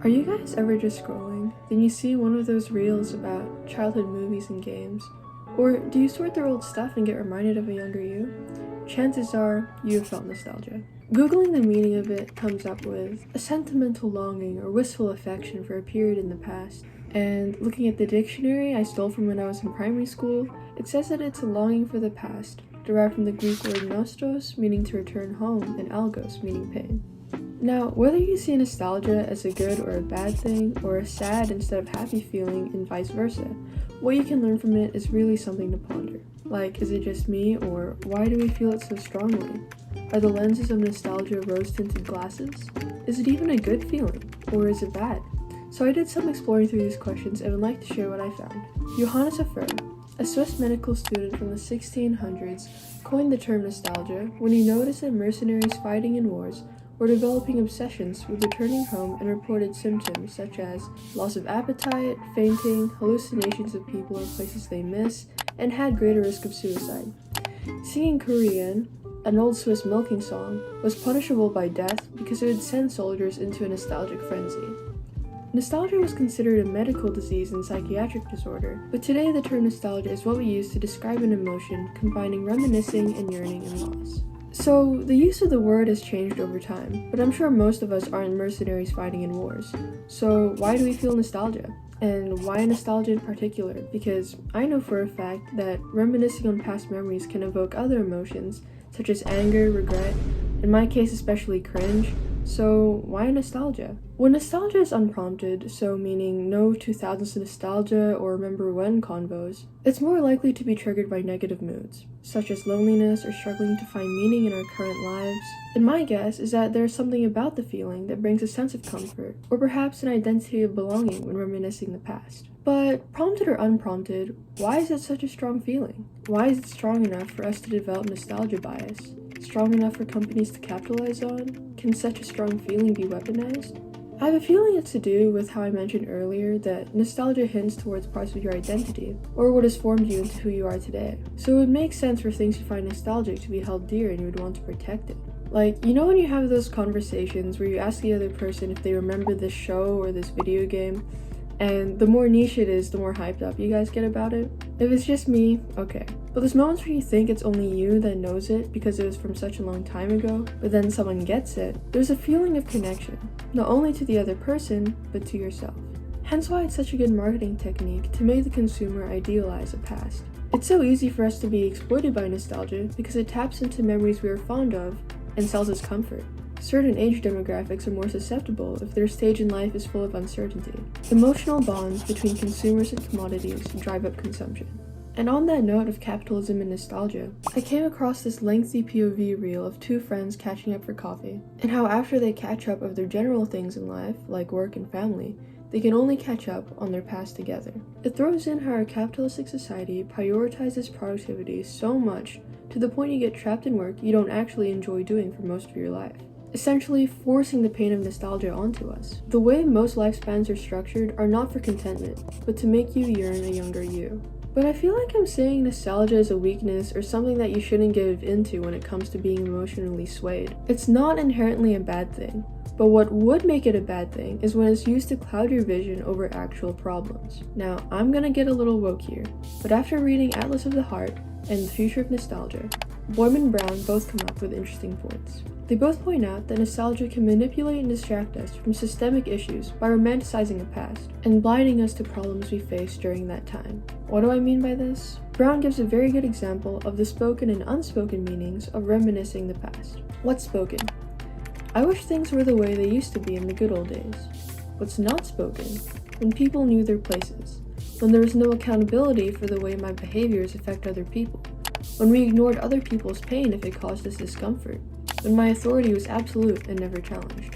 Are you guys ever just scrolling, then you see one of those reels about childhood movies and games? Or do you sort through old stuff and get reminded of a younger you? Chances are you have felt nostalgia. Googling the meaning of it comes up with a sentimental longing or wistful affection for a period in the past. And looking at the dictionary I stole from when I was in primary school, it says that it's a longing for the past, derived from the Greek word nostos, meaning to return home, and algos, meaning pain. Now, whether you see nostalgia as a good or a bad thing, or a sad instead of happy feeling, and vice versa, what you can learn from it is really something to ponder. Like, is it just me, or why do we feel it so strongly? Are the lenses of nostalgia rose-tinted glasses? Is it even a good feeling, or is it bad? So I did some exploring through these questions and would like to share what I found. Johannes Affer, a Swiss medical student from the 1600s, coined the term nostalgia when he noticed that mercenaries fighting in wars were developing obsessions with returning home and reported symptoms such as loss of appetite, fainting, hallucinations of people or places they miss, and had greater risk of suicide. Singing Korean, an old Swiss milking song, was punishable by death because it would send soldiers into a nostalgic frenzy. Nostalgia was considered a medical disease and psychiatric disorder, but today the term nostalgia is what we use to describe an emotion combining reminiscing and yearning and loss. So, the use of the word has changed over time, but I'm sure most of us aren't mercenaries fighting in wars. So, why do we feel nostalgia? And why nostalgia in particular? Because I know for a fact that reminiscing on past memories can evoke other emotions, such as anger, regret, in my case especially cringe. So, why nostalgia? When nostalgia is unprompted, so meaning no 2000s nostalgia or remember when convos, it's more likely to be triggered by negative moods, such as loneliness or struggling to find meaning in our current lives. And my guess is that there's something about the feeling that brings a sense of comfort, or perhaps an identity of belonging when reminiscing the past. But prompted or unprompted, why is it such a strong feeling? Why is it strong enough for us to develop nostalgia bias? Strong enough for companies to capitalize on? Can such a strong feeling be weaponized? I have a feeling it's to do with how I mentioned earlier that nostalgia hints towards parts of your identity, or what has formed you into who you are today. So it would make sense for things you find nostalgic to be held dear and you would want to protect it. Like, you know when you have those conversations where you ask the other person if they remember this show or this video game, and the more niche it is, the more hyped up you guys get about it? If it's just me, okay. But there's moments where you think it's only you that knows it because it was from such a long time ago, but then someone gets it. There's a feeling of connection, not only to the other person, but to yourself. Hence why it's such a good marketing technique to make the consumer idealize the past. It's so easy for us to be exploited by nostalgia because it taps into memories we are fond of and sells us comfort. Certain age demographics are more susceptible if their stage in life is full of uncertainty. Emotional bonds between consumers and commodities drive up consumption. And on that note of capitalism and nostalgia, I came across this lengthy POV reel of two friends catching up for coffee, and how after they catch up of their general things in life, like work and family, they can only catch up on their past together. It throws in how our capitalistic society prioritizes productivity so much to the point you get trapped in work you don't actually enjoy doing for most of your life, essentially forcing the pain of nostalgia onto us. The way most lifespans are structured are not for contentment, but to make you yearn a younger you. But I feel like I'm saying nostalgia is a weakness or something that you shouldn't give into when it comes to being emotionally swayed. It's not inherently a bad thing, but what would make it a bad thing is when it's used to cloud your vision over actual problems. Now, I'm gonna get a little woke here, but after reading Atlas of the Heart and The Future of Nostalgia, Boehm and Brown both come up with interesting points. They both point out that nostalgia can manipulate and distract us from systemic issues by romanticizing the past and blinding us to problems we faced during that time. What do I mean by this? Brown gives a very good example of the spoken and unspoken meanings of reminiscing the past. What's spoken? I wish things were the way they used to be in the good old days. What's not spoken? When people knew their places. When there was no accountability for the way my behaviors affect other people. When we ignored other people's pain if it caused us discomfort. When my authority was absolute and never challenged.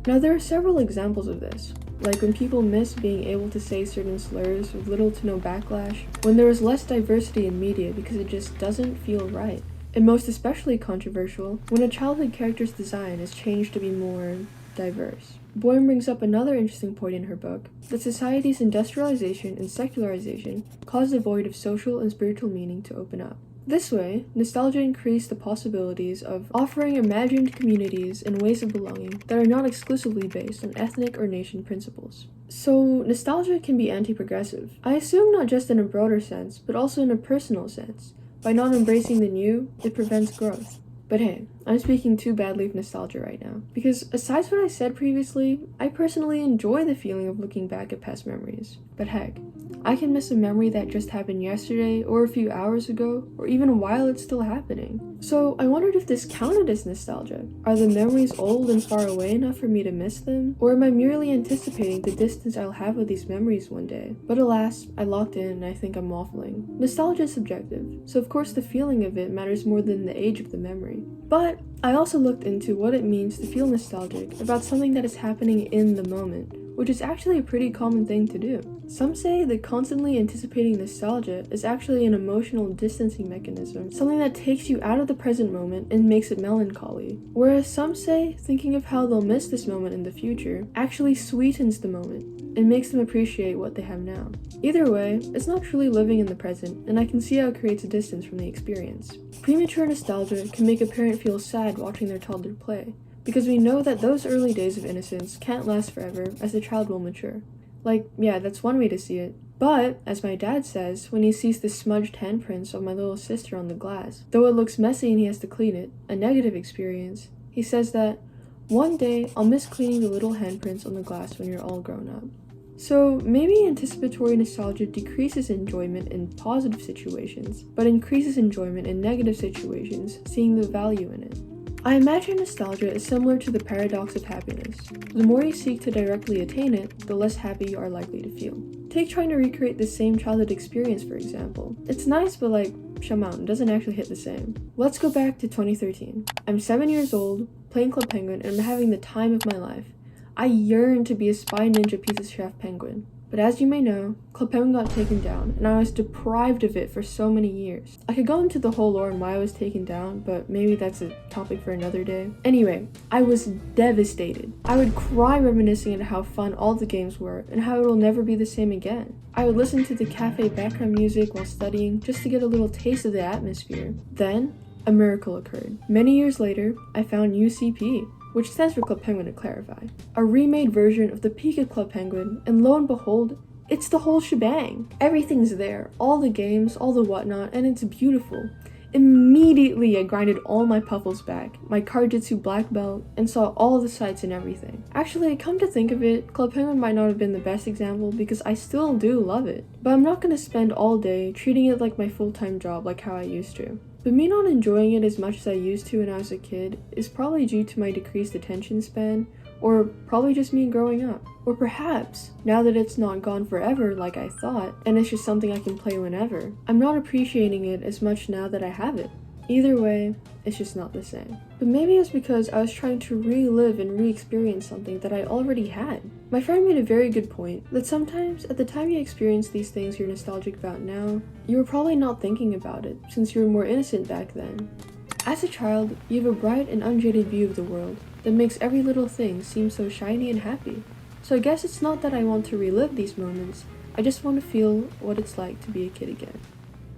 Now there are several examples of this, like when people miss being able to say certain slurs with little to no backlash, when there is less diversity in media because it just doesn't feel right, and most especially controversial, when a childhood character's design is changed to be more diverse. Boehm brings up another interesting point in her book, that society's industrialization and secularization caused a void of social and spiritual meaning to open up. This way, nostalgia increased the possibilities of offering imagined communities and ways of belonging that are not exclusively based on ethnic or nation principles. So, nostalgia can be anti-progressive. I assume not just in a broader sense, but also in a personal sense. By not embracing the new, it prevents growth. But hey, I'm speaking too badly of nostalgia right now, because aside from what I said previously, I personally enjoy the feeling of looking back at past memories. But heck, I can miss a memory that just happened yesterday, or a few hours ago, or even while it's still happening. So I wondered if this counted as nostalgia. Are the memories old and far away enough for me to miss them? Or am I merely anticipating the distance I'll have with these memories one day? But alas, I locked in and I think I'm waffling. Nostalgia is subjective, so of course the feeling of it matters more than the age of the memory. But I also looked into what it means to feel nostalgic about something that is happening in the moment, which is actually a pretty common thing to do. Some say that constantly anticipating nostalgia is actually an emotional distancing mechanism, something that takes you out of the present moment and makes it melancholy. Whereas some say thinking of how they'll miss this moment in the future actually sweetens the moment and makes them appreciate what they have now. Either way, it's not truly living in the present, and I can see how it creates a distance from the experience. Premature nostalgia can make a parent feel sad watching their toddler play, because we know that those early days of innocence can't last forever as the child will mature. Like, yeah, that's one way to see it. But, as my dad says, when he sees the smudged handprints of my little sister on the glass, though it looks messy and he has to clean it, a negative experience, he says that, one day I'll miss cleaning the little handprints on the glass when you're all grown up. So maybe anticipatory nostalgia decreases enjoyment in positive situations, but increases enjoyment in negative situations, seeing the value in it. I imagine nostalgia is similar to the paradox of happiness. The more you seek to directly attain it, the less happy you are likely to feel. Take trying to recreate the same childhood experience, for example. It's nice, but it doesn't actually hit the same. Let's go back to 2013. I'm 7 years old, playing Club Penguin, and I'm having the time of my life. I yearn to be a spy ninja piece of chef penguin. But as you may know, Club Penguin got taken down, and I was deprived of it for so many years. I could go into the whole lore and why I was taken down, but maybe that's a topic for another day. Anyway, I was devastated. I would cry reminiscing at how fun all the games were, and how it'll never be the same again. I would listen to the cafe background music while studying, just to get a little taste of the atmosphere. Then, a miracle occurred. Many years later, I found UCP, which stands for Club Penguin to clarify. A remade version of the peak of Club Penguin, and lo and behold, it's the whole shebang. Everything's there, all the games, all the whatnot, and it's beautiful. Immediately I grinded all my puffles back, my Cardjutsu black belt, and saw all the sights and everything. Actually, come to think of it, Club Penguin might not have been the best example because I still do love it. But I'm not gonna spend all day treating it like my full-time job like how I used to. But me not enjoying it as much as I used to when I was a kid is probably due to my decreased attention span, or probably just me growing up. Or perhaps, now that it's not gone forever like I thought, and it's just something I can play whenever, I'm not appreciating it as much now that I have it. Either way, it's just not the same. But maybe it's because I was trying to relive and re-experience something that I already had. My friend made a very good point, that sometimes, at the time you experience these things you're nostalgic about now, you were probably not thinking about it, since you were more innocent back then. As a child, you have a bright and unjaded view of the world that makes every little thing seem so shiny and happy. So I guess it's not that I want to relive these moments, I just want to feel what it's like to be a kid again.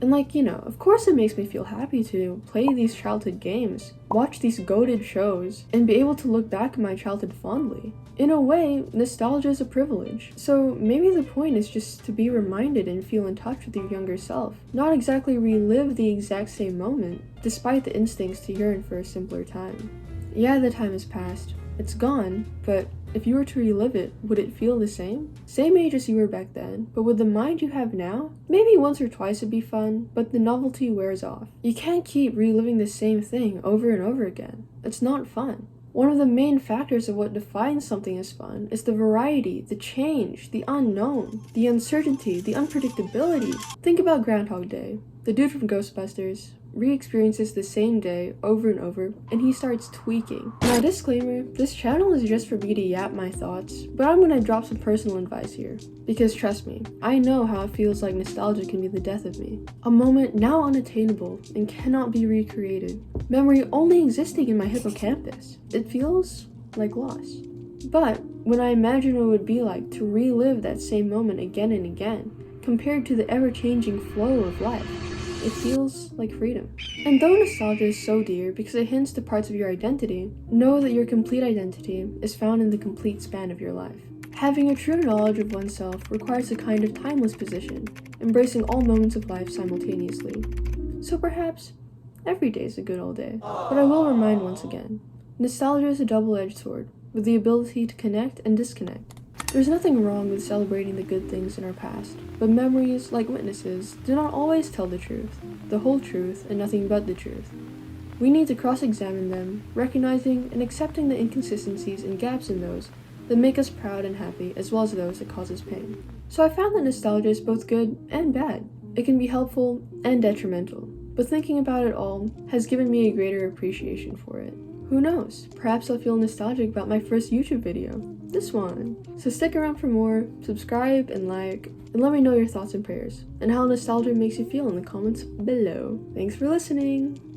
And of course it makes me feel happy to play these childhood games, watch these goated shows, and be able to look back at my childhood fondly. In a way, nostalgia is a privilege. So maybe the point is just to be reminded and feel in touch with your younger self. Not exactly relive the exact same moment, despite the instincts to yearn for a simpler time. Yeah, the time has passed. It's gone, but if you were to relive it, would it feel the same? Same age as you were back then, but with the mind you have now? Maybe once or twice would be fun, but the novelty wears off. You can't keep reliving the same thing over and over again. It's not fun. One of the main factors of what defines something as fun is the variety, the change, the unknown, the uncertainty, the unpredictability. Think about Groundhog Day. The dude from Ghostbusters re-experiences the same day over and over, and he starts tweaking. Now, disclaimer, this channel is just for me to yap my thoughts, but I'm gonna drop some personal advice here. Because trust me, I know how it feels like nostalgia can be the death of me. A moment now unattainable and cannot be recreated. Memory only existing in my hippocampus. It feels like loss. But when I imagine what it would be like to relive that same moment again and again, compared to the ever-changing flow of life, it feels like freedom. And though nostalgia is so dear because it hints to parts of your identity, know that your complete identity is found in the complete span of your life. Having a true knowledge of oneself requires a kind of timeless position, embracing all moments of life simultaneously. So perhaps every day is a good old day. But I will remind once again, nostalgia is a double-edged sword, with the ability to connect and disconnect. There's nothing wrong with celebrating the good things in our past, but memories, like witnesses, do not always tell the truth, the whole truth, and nothing but the truth. We need to cross-examine them, recognizing and accepting the inconsistencies and gaps in those that make us proud and happy, as well as those that cause us pain. So I found that nostalgia is both good and bad. It can be helpful and detrimental, but thinking about it all has given me a greater appreciation for it. Who knows, perhaps I'll feel nostalgic about my first YouTube video, this one. So stick around for more, subscribe and like, and let me know your thoughts and prayers, and how nostalgia makes you feel in the comments below. Thanks for listening!